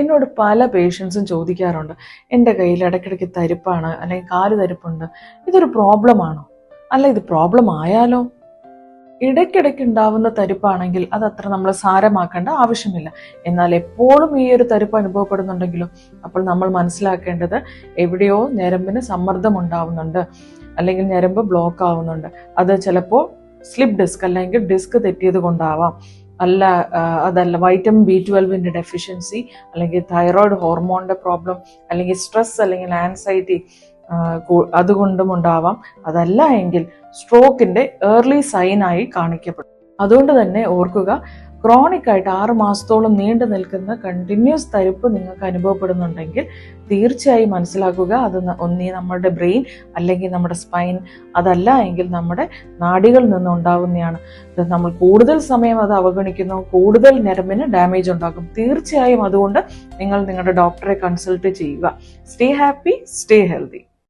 എന്നോട് പല പേഷ്യൻസും ചോദിക്കാറുണ്ട്, എൻ്റെ കയ്യിൽ ഇടയ്ക്കിടയ്ക്ക് തരിപ്പാണ്, അല്ലെങ്കിൽ കാല് തരിപ്പുണ്ട്, ഇതൊരു പ്രോബ്ലം ആണോ? അല്ല, ഇത് പ്രോബ്ലം ആയാലോ? ഇടയ്ക്കിടയ്ക്ക് ഉണ്ടാവുന്ന തരിപ്പാണെങ്കിൽ അത് അത്ര നമ്മൾ സാരമാക്കേണ്ട ആവശ്യമില്ല. എന്നാൽ എപ്പോഴും ഈ ഒരു തരിപ്പ് അനുഭവപ്പെടുന്നുണ്ടെങ്കിലും അപ്പോൾ നമ്മൾ മനസ്സിലാക്കേണ്ടത് എവിടെയോ ഞരമ്പിന് സമ്മർദ്ദം ഉണ്ടാവുന്നുണ്ട്, അല്ലെങ്കിൽ ഞരമ്പ് ബ്ലോക്ക് ആവുന്നുണ്ട്. അത് ചിലപ്പോൾ സ്ലിപ്പ് ഡിസ്ക് അല്ലെങ്കിൽ ഡിസ്ക് തെറ്റിയത് കൊണ്ടാവാം, അതല്ല വൈറ്റമിൻ B12 ഡെഫിഷ്യൻസി, അല്ലെങ്കിൽ തൈറോയ്ഡ് ഹോർമോണിന്റെ പ്രോബ്ലം, അല്ലെങ്കിൽ സ്ട്രെസ് അല്ലെങ്കിൽ ആൻസൈറ്റി അതുകൊണ്ടും ഉണ്ടാവാം. അതല്ല എങ്കിൽ സ്ട്രോക്കിന്റെ ഏർലി സൈനായി കാണിക്കപ്പെടും. അതുകൊണ്ട് തന്നെ ഓർക്കുക, ക്രോണിക് ആയിട്ട് 6 മാസത്തോളം നീണ്ടു നിൽക്കുന്ന കണ്ടിന്യൂസ് തരിപ്പ് നിങ്ങൾക്ക് അനുഭവപ്പെടുന്നുണ്ടെങ്കിൽ തീർച്ചയായും മനസ്സിലാക്കുക, അത് ഒന്നീ നമ്മുടെ ബ്രെയിൻ അല്ലെങ്കിൽ നമ്മുടെ സ്പൈൻ, അതല്ല എങ്കിൽ നമ്മുടെ നാഡികളിൽ നിന്ന് ഉണ്ടാകുന്നതാണ്. നമ്മൾ കൂടുതൽ സമയം അത് അവഗണിക്കുന്നു, കൂടുതൽ ഞരമ്പിന് ഡാമേജ് ഉണ്ടാക്കും. തീർച്ചയായും അതുകൊണ്ട് നിങ്ങൾ നിങ്ങളുടെ ഡോക്ടറെ കൺസൾട്ട് ചെയ്യുക. Stay happy, stay healthy.